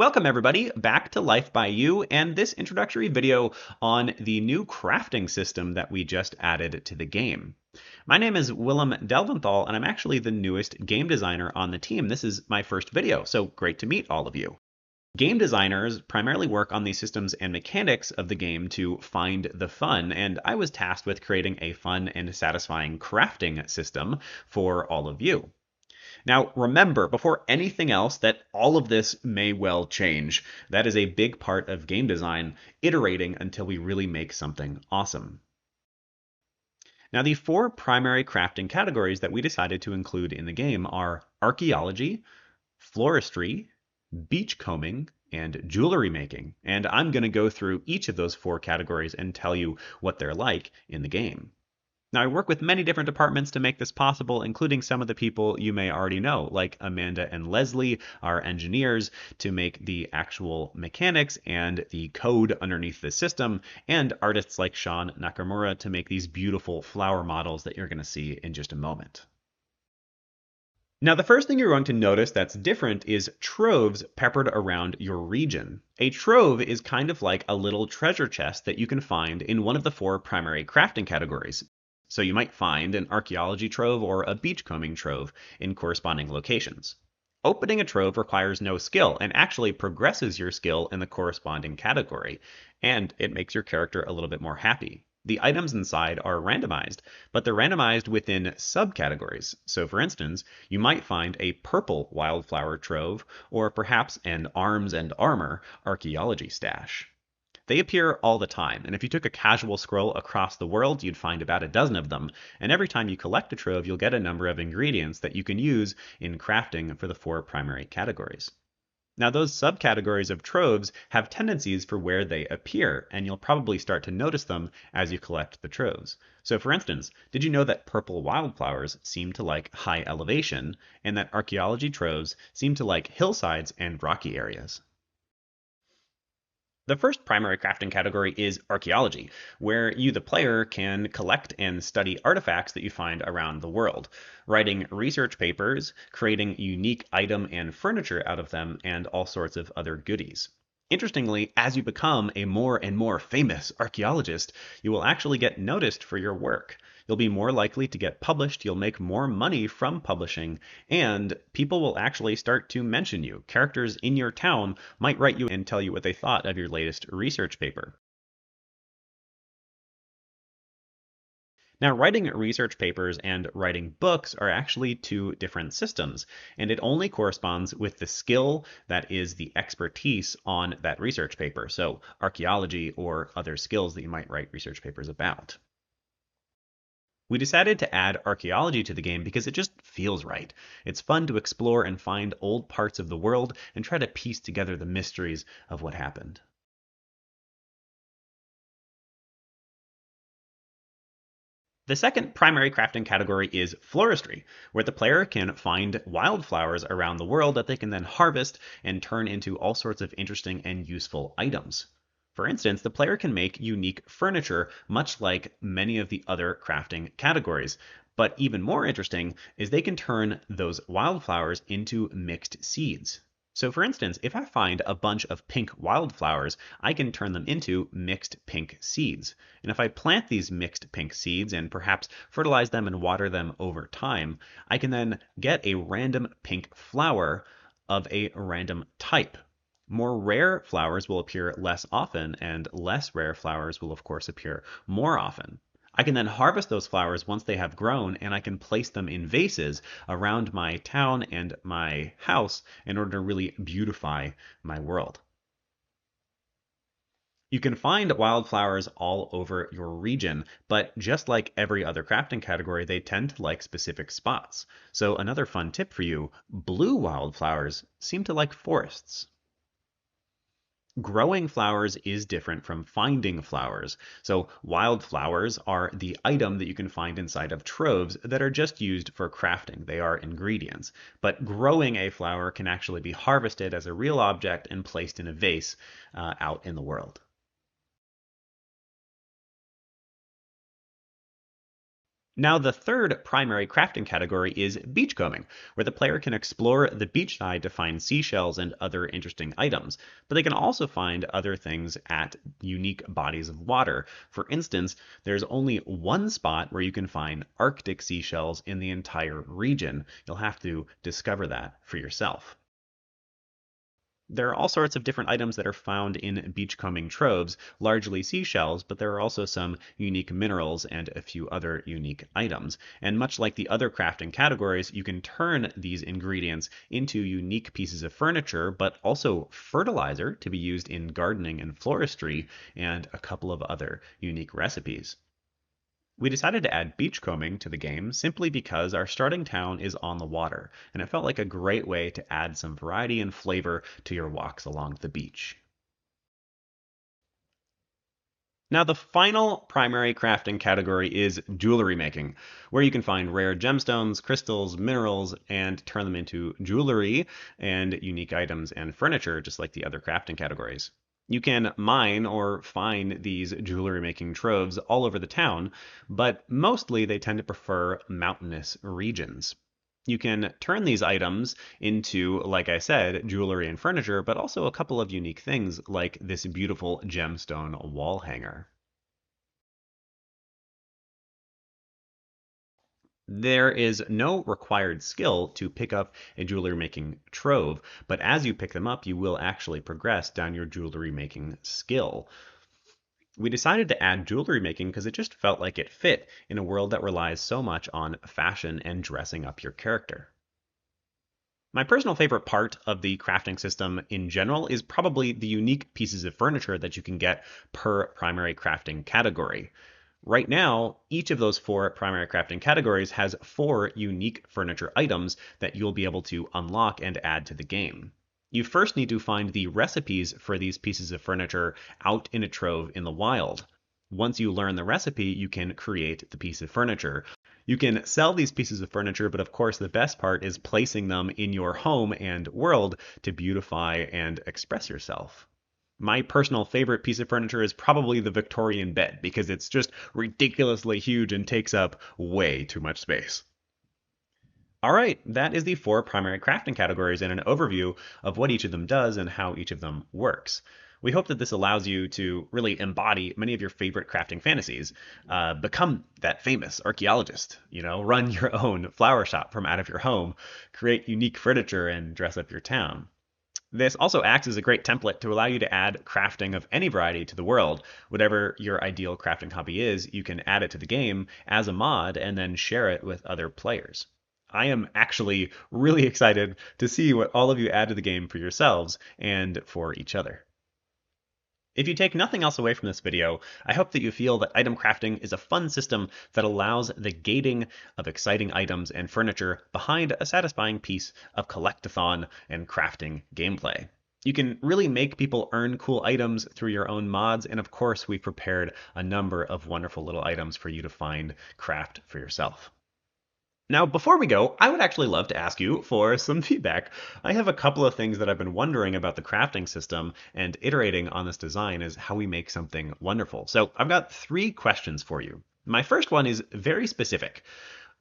Welcome everybody back to Life by You and this introductory video on the new crafting system that we just added to the game. My name is Willem Delventhal and I'm actually the newest game designer on the team. This is my first video, so great to meet all of you. Game designers primarily work on the systems and mechanics of the game to find the fun, and I was tasked with creating a fun and satisfying crafting system for all of you. Now, remember, before anything else, that all of this may well change. That is a big part of game design, iterating until we really make something awesome. Now, the four primary crafting categories that we decided to include in the game are archaeology, floristry, beachcombing, and jewelry making. And I'm going to go through each of those four categories and tell you what they're like in the game. Now, I work with many different departments to make this possible, including some of the people you may already know, like Amanda and Leslie, our engineers, to make the actual mechanics and the code underneath the system, and artists like Sean Nakamura to make these beautiful flower models that you're going to see in just a moment. Now, the first thing you're going to notice that's different is troves peppered around your region. A trove is kind of like a little treasure chest that you can find in one of the four primary crafting categories. So you might find an archaeology trove or a beachcombing trove in corresponding locations. Opening a trove requires no skill and actually progresses your skill in the corresponding category, and it makes your character a little bit more happy. The items inside are randomized, but they're randomized within subcategories. So for instance, you might find a purple wildflower trove, or perhaps an arms and armor archaeology stash. They appear all the time, and if you took a casual scroll across the world, you'd find about a dozen of them, and every time you collect a trove, you'll get a number of ingredients that you can use in crafting for the four primary categories. Now, those subcategories of troves have tendencies for where they appear, and you'll probably start to notice them as you collect the troves. So for instance, did you know that purple wildflowers seem to like high elevation, and that archaeology troves seem to like hillsides and rocky areas? The first primary crafting category is archaeology, where you, the player, can collect and study artifacts that you find around the world, writing research papers, creating unique item and furniture out of them, and all sorts of other goodies. Interestingly, as you become a more and more famous archaeologist, you will actually get noticed for your work. You'll be more likely to get published, you'll make more money from publishing, and people will actually start to mention you. Characters in your town might write you and tell you what they thought of your latest research paper. Now, writing research papers and writing books are actually two different systems, and it only corresponds with the skill that is the expertise on that research paper, so archaeology or other skills that you might write research papers about. We decided to add archaeology to the game because it just feels right. It's fun to explore and find old parts of the world and try to piece together the mysteries of what happened. The second primary crafting category is floristry, where the player can find wildflowers around the world that they can then harvest and turn into all sorts of interesting and useful items. For instance, the player can make unique furniture, much like many of the other crafting categories. But even more interesting is they can turn those wildflowers into mixed seeds. So for instance, if I find a bunch of pink wildflowers, I can turn them into mixed pink seeds. And if I plant these mixed pink seeds and perhaps fertilize them and water them over time, I can then get a random pink flower of a random type. More rare flowers will appear less often, and less rare flowers will, of course, appear more often. I can then harvest those flowers once they have grown, and I can place them in vases around my town and my house in order to really beautify my world. You can find wildflowers all over your region, but just like every other crafting category, they tend to like specific spots. So another fun tip for you, blue wildflowers seem to like forests. Growing flowers is different from finding flowers. So wildflowers are the item that you can find inside of troves that are just used for crafting. They are ingredients. But growing a flower can actually be harvested as a real object and placed in a vase out in the world. Now, the third primary crafting category is beachcombing, where the player can explore the beachside to find seashells and other interesting items, but they can also find other things at unique bodies of water. For instance, there's only one spot where you can find Arctic seashells in the entire region. You'll have to discover that for yourself. There are all sorts of different items that are found in beachcombing troves, largely seashells, but there are also some unique minerals and a few other unique items. And much like the other crafting categories, you can turn these ingredients into unique pieces of furniture, but also fertilizer to be used in gardening and floristry, and a couple of other unique recipes. We decided to add beachcombing to the game simply because our starting town is on the water, and it felt like a great way to add some variety and flavor to your walks along the beach. Now, the final primary crafting category is jewelry making, where you can find rare gemstones, crystals, minerals, and turn them into jewelry and unique items and furniture, just like the other crafting categories. You can mine or find these jewelry making troves all over the town, but mostly they tend to prefer mountainous regions. You can turn these items into, like I said, jewelry and furniture, but also a couple of unique things like this beautiful gemstone wall hanger. There is no required skill to pick up a jewelry making trove, but as you pick them up, you will actually progress down your jewelry making skill. We decided to add jewelry making because it just felt like it fit in a world that relies so much on fashion and dressing up your character. My personal favorite part of the crafting system in general is probably the unique pieces of furniture that you can get per primary crafting category. Right now, each of those four primary crafting categories has four unique furniture items that you'll be able to unlock and add to the game. You first need to find the recipes for these pieces of furniture out in a trove in the wild. Once you learn the recipe, you can create the piece of furniture. You can sell these pieces of furniture, but of course, the best part is placing them in your home and world to beautify and express yourself. My personal favorite piece of furniture is probably the Victorian bed because it's just ridiculously huge and takes up way too much space. All right, that is the four primary crafting categories and an overview of what each of them does and how each of them works. We hope that this allows you to really embody many of your favorite crafting fantasies. Become that famous archaeologist, run your own flower shop from out of your home, create unique furniture, and dress up your town. This also acts as a great template to allow you to add crafting of any variety to the world. Whatever your ideal crafting hobby is, you can add it to the game as a mod and then share it with other players. I am actually really excited to see what all of you add to the game for yourselves and for each other. If you take nothing else away from this video, I hope that you feel that item crafting is a fun system that allows the gating of exciting items and furniture behind a satisfying piece of collectathon and crafting gameplay. You can really make people earn cool items through your own mods, and of course, we've prepared a number of wonderful little items for you to find, craft for yourself. Now, before we go, I would actually love to ask you for some feedback. I have a couple of things that I've been wondering about the crafting system, and iterating on this design is how we make something wonderful. So I've got three questions for you. My first one is very specific.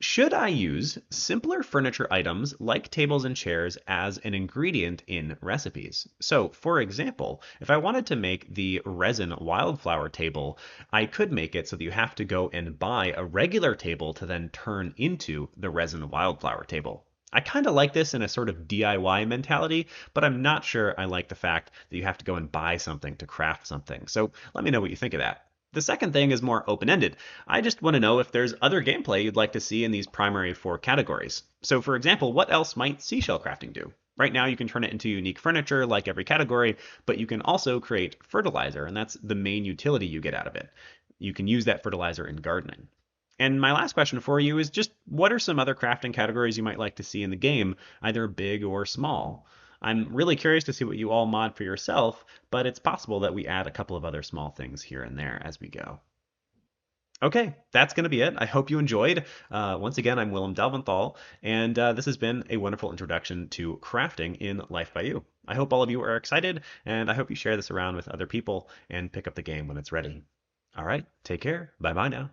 Should I use simpler furniture items like tables and chairs as an ingredient in recipes? So, for example, if I wanted to make the resin wildflower table, I could make it so that you have to go and buy a regular table to then turn into the resin wildflower table. I kind of like this in a sort of DIY mentality, but I'm not sure I like the fact that you have to go and buy something to craft something. So let me know what you think of that. The second thing is more open-ended. I just want to know if there's other gameplay you'd like to see in these primary four categories. So for example, what else might seashell crafting do? Right now you can turn it into unique furniture like every category, but you can also create fertilizer, and that's the main utility you get out of it. You can use that fertilizer in gardening. And my last question for you is just what are some other crafting categories you might like to see in the game, either big or small? I'm really curious to see what you all mod for yourself, but it's possible that we add a couple of other small things here and there as we go. Okay, that's going to be it. I hope you enjoyed. Once again, I'm Willem Delventhal, and this has been a wonderful introduction to crafting in Life by You. I hope all of you are excited, and I hope you share this around with other people and pick up the game when it's ready. All right, take care. Bye bye now.